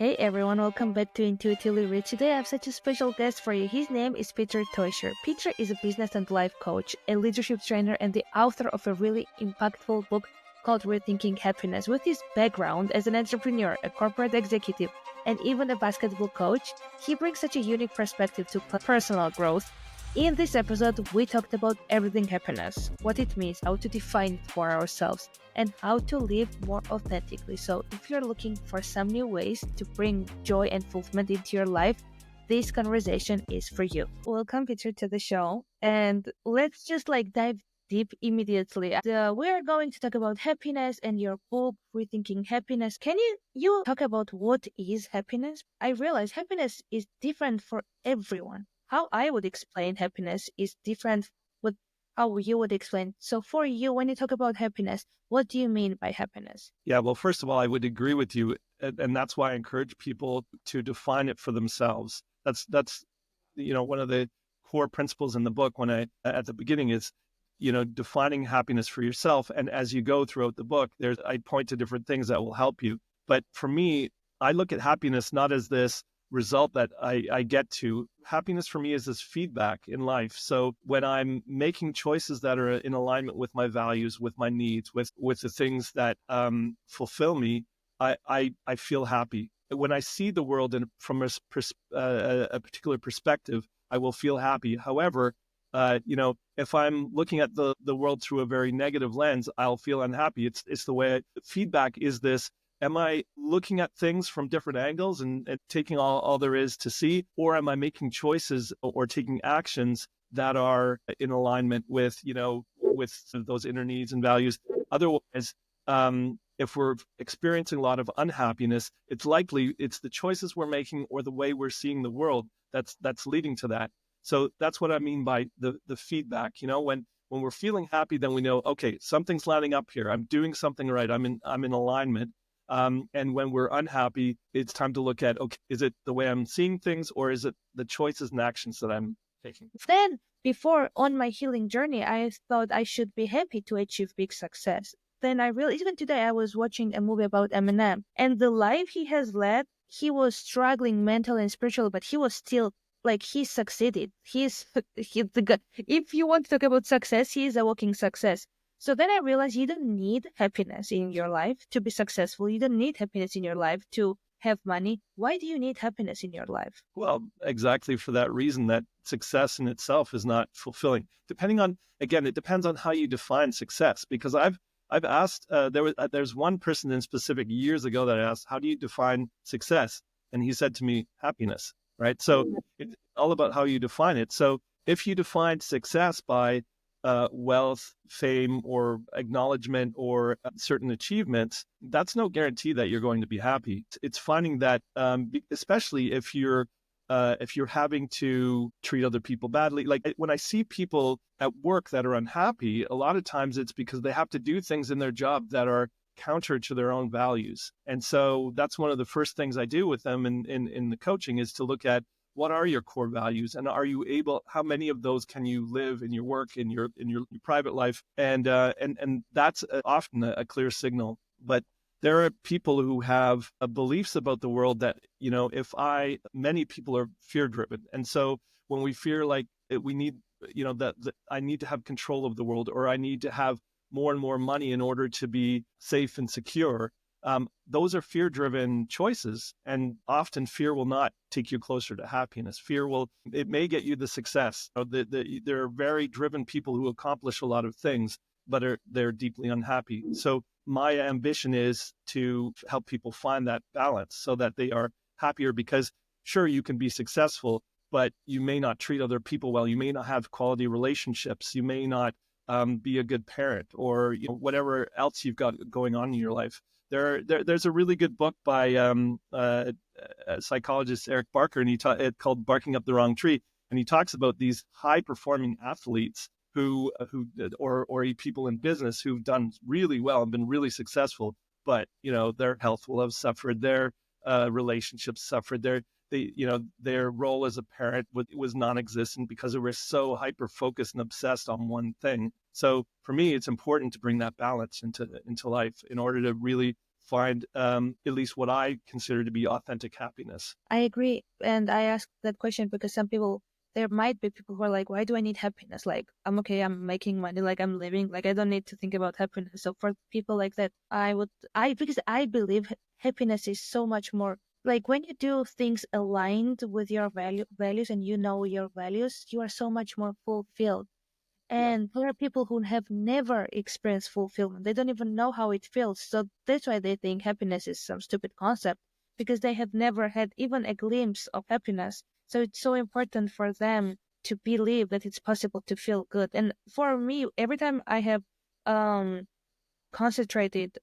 Hey everyone, welcome back to Intuitively Rich. Today I have such a special guest for you. His name is Peter Teuscher. Peter is a business and life coach, a leadership trainer, and the author of a really impactful book called Rethinking Happiness. With his background as an entrepreneur, a corporate executive, and even a basketball coach, he brings such a unique perspective to personal growth. In this episode, we talked about everything happiness, what it means, how to define it for ourselves, and how to live more authentically. So, if you're looking for some new ways to bring joy and fulfillment into your life, this conversation is for you. Welcome, Peter, to the show. And let's just dive deep immediately. We are going to talk about happiness and your book, Rethinking Happiness. Can you talk about what is happiness? I realize happiness is different for everyone. How I would explain happiness is different with how you would explain. So for you, when you talk about happiness, what do you mean by happiness? Yeah, well, first of all, I would agree with you, and that's why I encourage people to define it for themselves. That's one of the core principles in the book when I at the beginning is defining happiness for yourself. And as you go throughout the book, I point to different things that will help you. But for me, I look at happiness not as this result that I get to. Happiness for me is this feedback in life. So when I'm making choices that are in alignment with my values, with my needs, with the things that fulfill me, I feel happy. When I see the world from a particular perspective, I will feel happy. However, if I'm looking at the world through a very negative lens, I'll feel unhappy. It's the way feedback is this. Am I looking at things from different angles and taking all there is to see? Or am I making choices or taking actions that are in alignment with those inner needs and values? Otherwise, if we're experiencing a lot of unhappiness, it's likely it's the choices we're making or the way we're seeing the world that's leading to that. So that's what I mean by the feedback. When we're feeling happy, then we know, okay, something's lining up here. I'm doing something right. I'm in alignment. And when we're unhappy, it's time to look at, okay, is it the way I'm seeing things or is it the choices and actions that I'm taking? Then, before on my healing journey, I thought I should be happy to achieve big success. Then I realized, even today, I was watching a movie about Eminem and the life he has led. He was struggling mental and spiritual, but he was still he succeeded. He's the guy. If you want to talk about success, he is a walking success. So then I realized you don't need happiness in your life to be successful. You don't need happiness in your life to have money. Why do you need happiness in your life? Well, exactly for that reason, that success in itself is not fulfilling. It depends on how you define success. Because I've asked, there's one person in specific years ago that I asked, how do you define success? And he said to me, happiness, right? So it's all about how you define it. So if you define success by wealth, fame, or acknowledgement, or certain achievements, that's no guarantee that you're going to be happy. It's finding that, especially if you're having to treat other people badly. Like when I see people at work that are unhappy, a lot of times it's because they have to do things in their job that are counter to their own values. And so that's one of the first things I do with them in the coaching is to look at, what are your core values, and how many of those can you live in your work, in your private life? And that's often a clear signal. But there are people who have beliefs about the world that, many people are fear driven. And so when we fear we need, that I need to have control of the world, or I need to have more and more money in order to be safe and secure, those are fear-driven choices, and often fear will not take you closer to happiness. It may get you the success. There are very driven people who accomplish a lot of things, but they're deeply unhappy. So my ambition is to help people find that balance so that they are happier, because sure, you can be successful, but you may not treat other people well. You may not have quality relationships. You may not be a good parent, or whatever else you've got going on in your life. There's a really good book by psychologist Eric Barker, and it's called "Barking Up the Wrong Tree," and he talks about these high performing athletes or people in business who've done really well and been really successful, but their health will have suffered, their relationships suffered, their role as a parent was non-existent because they were so hyper focused and obsessed on one thing. So for me, it's important to bring that balance into life in order to really find at least what I consider to be authentic happiness. I agree. And I asked that question because some people, there might be people who are like, why do I need happiness? Like, I'm okay, I'm making money, like, I'm living, like, I don't need to think about happiness. So for people like that, because I believe happiness is so much more like when you do things aligned with your values and you know your values, you are so much more fulfilled. Yeah. And there are people who have never experienced fulfillment. They don't even know how it feels. So that's why they think happiness is some stupid concept because they have never had even a glimpse of happiness. So it's so important for them to believe that it's possible to feel good. And for me, every time I have um concentrated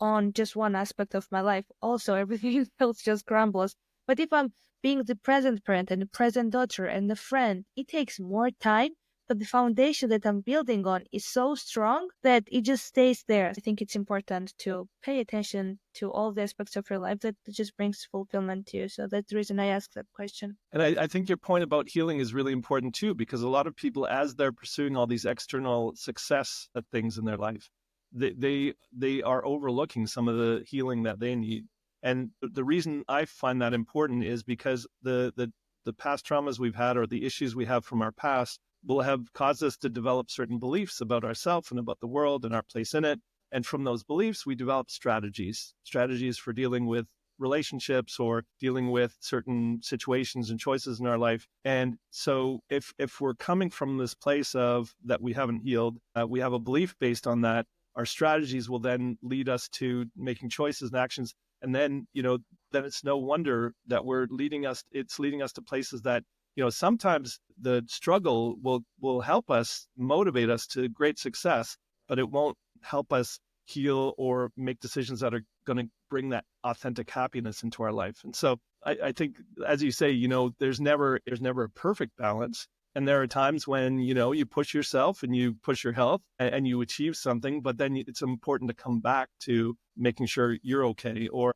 on just one aspect of my life, also everything else just crumbles. But if I'm being the present parent and the present daughter and the friend, it takes more time. But the foundation that I'm building on is so strong that it just stays there. I think it's important to pay attention to all the aspects of your life that just brings fulfillment to you. So that's the reason I asked that question. And I think your point about healing is really important too, because a lot of people, as they're pursuing all these external success things in their life, they are overlooking some of the healing that they need. And the reason I find that important is because the past traumas we've had or the issues we have from our past will have caused us to develop certain beliefs about ourselves and about the world and our place in it. And from those beliefs, we develop strategies for dealing with relationships or dealing with certain situations and choices in our life. And so if we're coming from this place of that we haven't healed, we have a belief based on that, our strategies will then lead us to making choices and actions. And then, then it's no wonder that it's leading us to places that, sometimes the struggle will help us, motivate us to great success, but it won't help us heal or make decisions that are going to bring that authentic happiness into our life. And so I think, as you say, there's never a perfect balance. And there are times when, you push yourself and you push your health and you achieve something, but then it's important to come back to making sure you're okay. Or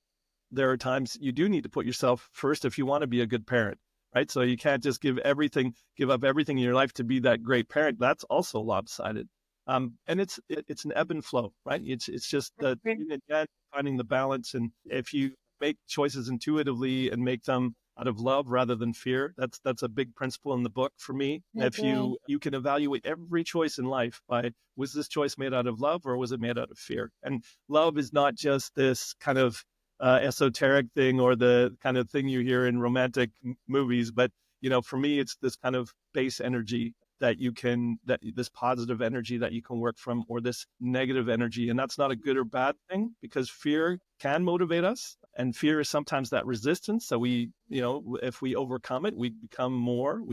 there are times you do need to put yourself first if you want to be a good parent, right? So you can't just give up everything in your life to be that great parent. That's also lopsided. And it's an ebb and flow, right? It's just again, finding the balance. And if you make choices intuitively and make them out of love rather than fear, that's a big principle in the book for me. If you can evaluate every choice in life by, was this choice made out of love or was it made out of fear? And love is not just this kind of esoteric thing or the kind of thing you hear in romantic movies, but for me, it's this kind of base energy that this positive energy that you can work from, or this negative energy. And that's not a good or bad thing, because fear can motivate us. And fear is sometimes that resistance. So if we overcome it, we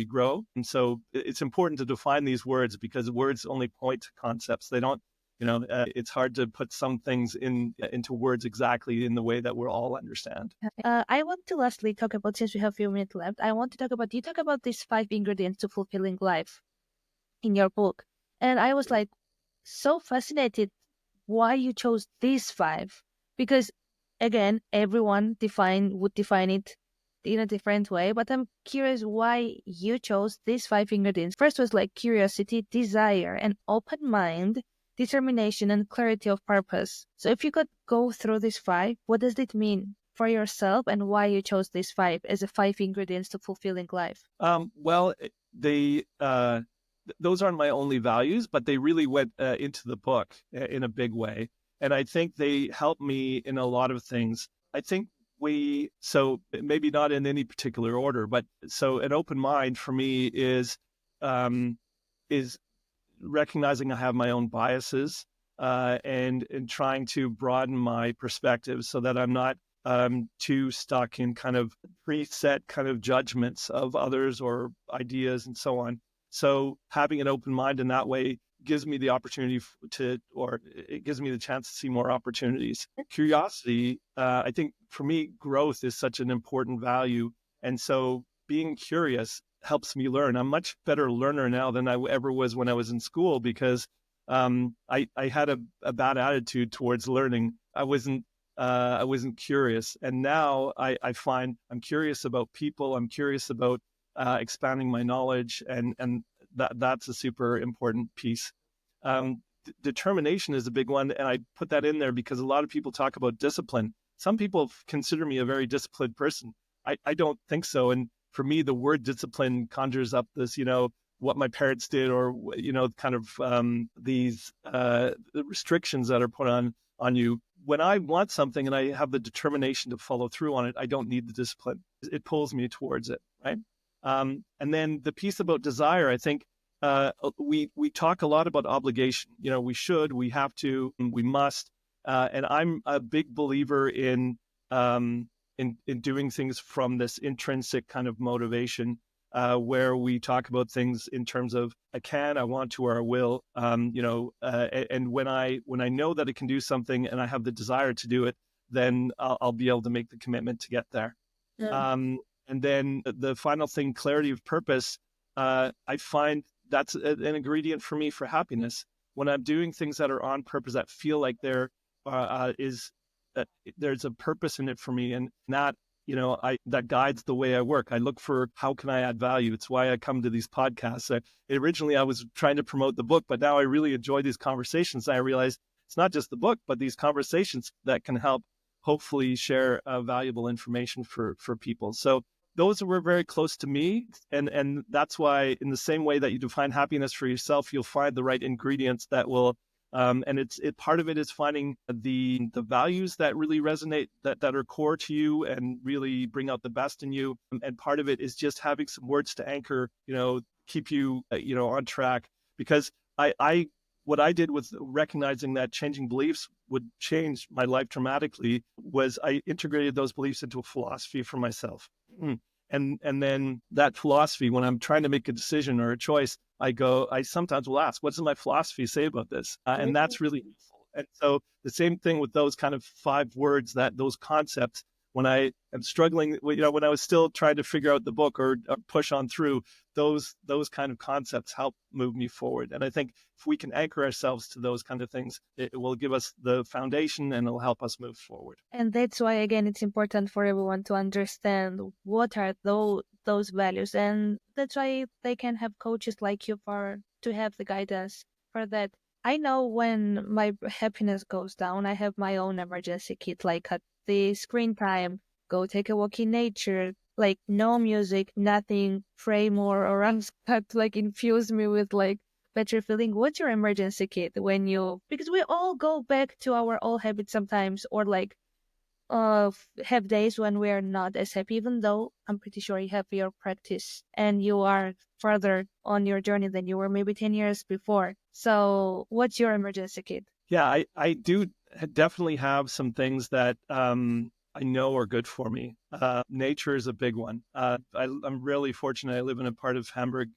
grow. And so it's important to define these words, because words only point to concepts. They don't, it's hard to put some things into words exactly in the way that we'll all understand. I want to lastly talk about, since we have a few minutes left, I want to talk about, you talk about these 5 ingredients to fulfilling life in your book. And I was like so fascinated why you chose these 5. Because again, everyone would define it in a different way. But I'm curious why you chose these 5 ingredients. First was like curiosity, desire, an open mind, determination, and clarity of purpose. So if you could go through these 5, what does it mean for yourself and why you chose these 5 as a 5 ingredients to fulfilling life? Well, they those aren't my only values, but they really went into the book in a big way. And I think they help me in a lot of things. I think so maybe not in any particular order, but so an open mind for me um, is recognizing I have my own biases and trying to broaden my perspective so that I'm not too stuck in kind of preset kind of judgments of others or ideas and so on. So having an open mind in that way gives me the opportunity or it gives me the chance to see more opportunities. Curiosity, I think for me, growth is such an important value. And so being curious helps me learn. I'm a much better learner now than I ever was when I was in school, because I had a bad attitude towards learning. I wasn't curious. And now I find I'm curious about people. I'm curious about expanding my knowledge, and that's a super important piece. determination is a big one. And I put that in there because a lot of people talk about discipline. Some people consider me a very disciplined person. I don't think so. And for me, the word discipline conjures up this, what my parents did, or, kind of these the restrictions that are put on you. When I want something and I have the determination to follow through on it, I don't need the discipline. It pulls me towards it, right? And then the piece about desire, I think we talk a lot about obligation. We should, we have to, we must. And I'm a big believer in doing things from this intrinsic kind of motivation, where we talk about things in terms of I can, I want to, or I will. And when I know that I can do something and I have the desire to do it, then I'll be able to make the commitment to get there. Yeah. And then the final thing, clarity of purpose. I find that's an ingredient for me for happiness. When I'm doing things that are on purpose, that feel like there's a purpose in it for me, and that that guides the way I work. I look for how can I add value. It's why I come to these podcasts. Originally, I was trying to promote the book, but now I really enjoy these conversations. I realize it's not just the book, but these conversations that can help hopefully share valuable information for people. So those were very close to me. And that's why, in the same way that you define happiness for yourself, you'll find the right ingredients that will, and part of it is finding the values that really resonate, that are core to you and really bring out the best in you. And part of it is just having some words to anchor, keep you, on track. Because what I did was recognizing that changing beliefs would change my life dramatically, was I integrated those beliefs into a philosophy for myself. And then that philosophy, when I'm trying to make a decision or a choice, I sometimes will ask, what does my philosophy say about this? And that's really useful. And so the same thing with those kind of 5 words, those concepts, when I am struggling, when I was still trying to figure out the book or push on through, those kind of concepts help move me forward. And I think if we can anchor ourselves to those kind of things, it will give us the foundation and it'll help us move forward. And that's why, again, it's important for everyone to understand what are those values. And that's why they can have coaches like you to have the guidance for that. I know when my happiness goes down, I have my own emergency kit, like cut the screen time, go take a walk in nature, like no music, nothing, pray more, or like infuse me with like better feeling. What's your emergency kit because we all go back to our old habits sometimes, or like have days when we are not as happy, even though I'm pretty sure you have your practice and you are further on your journey than you were maybe 10 years before. So what's your emergency kit? Yeah, I do definitely have some things that I know are good for me. Nature is a big one. I'm really fortunate. I live in a part of Hamburg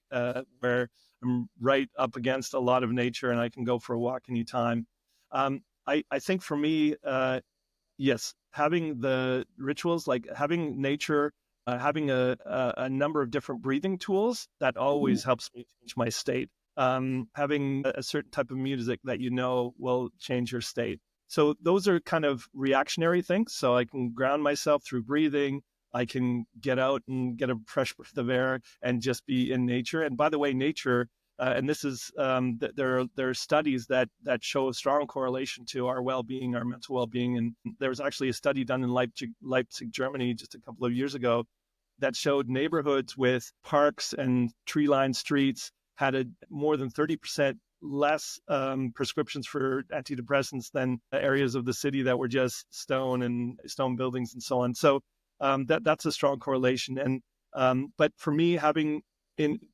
where I'm right up against a lot of nature and I can go for a walk anytime. I think for me, yes, having the rituals, like having nature, having a number of different breathing tools, that always helps me change my state. Having a certain type of music that will change your state. So those are kind of reactionary things. So I can ground myself through breathing. I can get out and get a fresh breath of air and just be in nature. And by the way, nature, and this is there are studies that show a strong correlation to our well-being, our mental well-being. And there was actually a study done in Leipzig, Germany, just a couple of years ago, that showed neighborhoods with parks and tree-lined streets had more than 30% less prescriptions for antidepressants than areas of the city that were just stone buildings and so on. So that's a strong correlation. And but for me,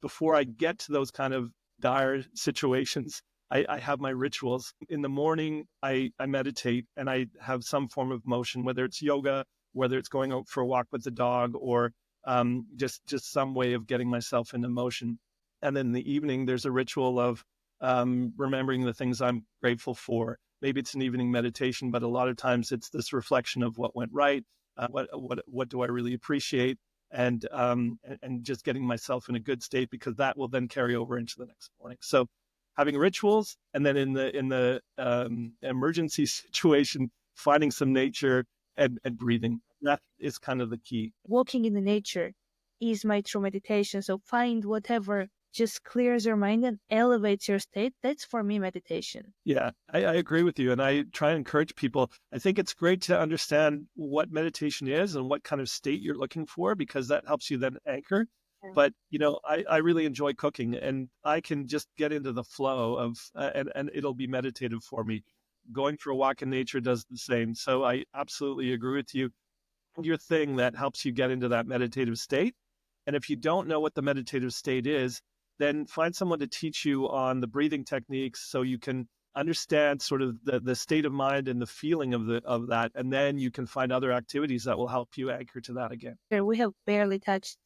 before I get to those kind of dire situations, I have my rituals. In the morning, I meditate and I have some form of motion, whether it's yoga, whether it's going out for a walk with the dog, or just some way of getting myself into motion. And then in the evening, there's a ritual of remembering the things I'm grateful for. Maybe it's an evening meditation, but a lot of times it's this reflection of what went right, what do I really appreciate, and just getting myself in a good state, because that will then carry over into the next morning. So having rituals, and then in the emergency situation, finding some nature and breathing. That is kind of the key. Walking in the nature is my true meditation. So find whatever just clears your mind and elevates your state. That's for me meditation. Yeah, I agree with you. And I try and encourage people. I think it's great to understand what meditation is and what kind of state you're looking for, because that helps you then anchor. Yeah. But, I really enjoy cooking, and I can just get into the flow of, and it'll be meditative for me. Going for a walk in nature does the same. So I absolutely agree with you. Your thing that helps you get into that meditative state. And if you don't know what the meditative state is, then find someone to teach you on the breathing techniques so you can understand sort of the state of mind and the feeling of that. And then you can find other activities that will help you anchor to that again. Sure, we have barely touched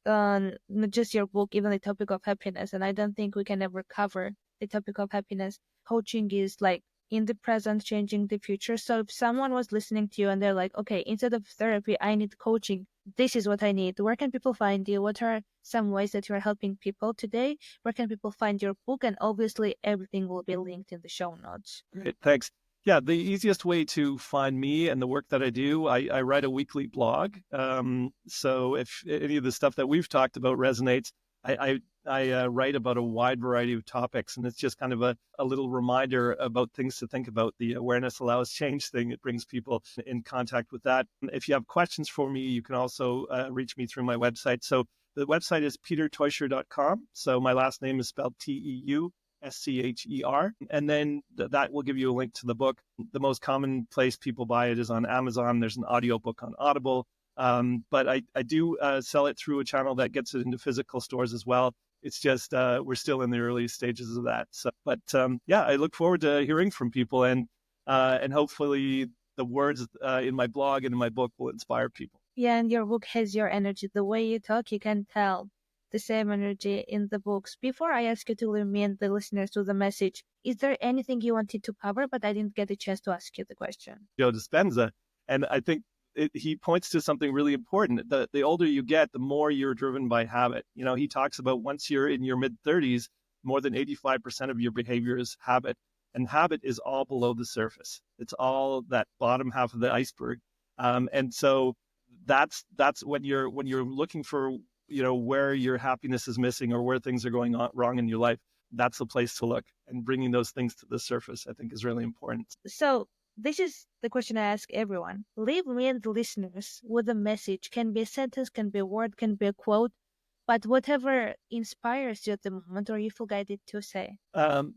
on not just your book, even the topic of happiness. And I don't think we can ever cover the topic of happiness. Coaching is like in the present, changing the future. So if someone was listening to you and they're like, okay, instead of therapy, I need coaching. This is what I need. Where can people find you? What are some ways that you're helping people today? Where can people find your book? And obviously, everything will be linked in the show notes. Great, thanks. Yeah, the easiest way to find me and the work that I do, I write a weekly blog. So if any of the stuff that we've talked about resonates, I write about a wide variety of topics, and it's just kind of a little reminder about things to think about. The awareness allows change thing, it brings people in contact with that. If you have questions for me, you can also reach me through my website. So the website is peterteuscher.com. So my last name is spelled Teuscher. And then that will give you a link to the book. The most common place people buy it is on Amazon. There's an audiobook on Audible. But I do sell it through a channel that gets it into physical stores as well. It's just we're still in the early stages of that. So, but yeah, I look forward to hearing from people, and hopefully the words in my blog and in my book will inspire people. Yeah, and your book has your energy. The way you talk, you can tell the same energy in the books. Before I ask you to leave me and the listeners with a message, is there anything you wanted to cover, but I didn't get a chance to ask you the question? Joe Dispenza, and I think he points to something really important. The older you get, the more you're driven by habit. He talks about once you're in your mid 30s, more than 85% of your behavior is habit, and habit is all below the surface. It's all that bottom half of the iceberg, and so that's when you're looking for where your happiness is missing or where things are going on wrong in your life. That's the place to look, and bringing those things to the surface, I think, is really important. So this is the question I ask everyone. Leave me and the listeners with a message. Can be a sentence, can be a word, can be a quote, but whatever inspires you at the moment or you feel guided to say.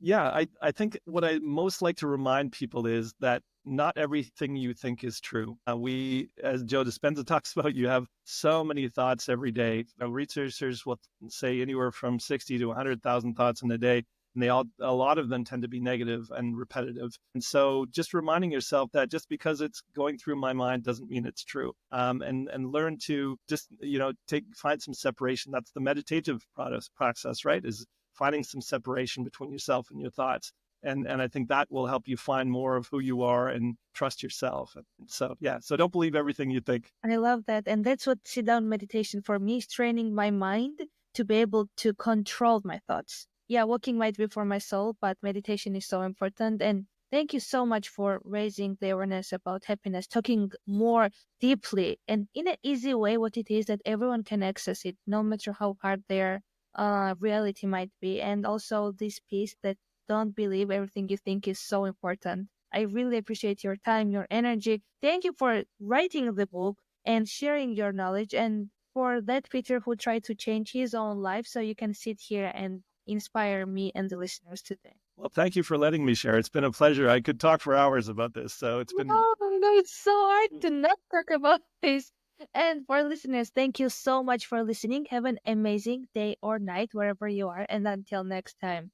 Yeah, I think what I most like to remind people is that not everything you think is true. We, as Joe Dispenza talks about, you have so many thoughts every day. Researchers will say anywhere from 60 to 100,000 thoughts in a day. And a lot of them tend to be negative and repetitive. And so just reminding yourself that just because it's going through my mind doesn't mean it's true. And learn to just, find some separation. That's the meditative process, right? Is finding some separation between yourself and your thoughts. And I think that will help you find more of who you are and trust yourself. And so, yeah, so don't believe everything you think. I love that. And that's what sit down meditation for me is training my mind to be able to control my thoughts. Yeah, walking might be for my soul, but meditation is so important. And thank you so much for raising the awareness about happiness, talking more deeply and in an easy way what it is that everyone can access it, no matter how hard their reality might be. And also this piece that don't believe everything you think is so important. I really appreciate your time, your energy. Thank you for writing the book and sharing your knowledge, and for that Peter who tried to change his own life so you can sit here and inspire me and the listeners today. Well, thank you for letting me share. It's been a pleasure. I could talk for hours about this. So it's been. Oh, no, it's so hard to not talk about this. And for listeners, thank you so much for listening. Have an amazing day or night wherever you are. And until next time.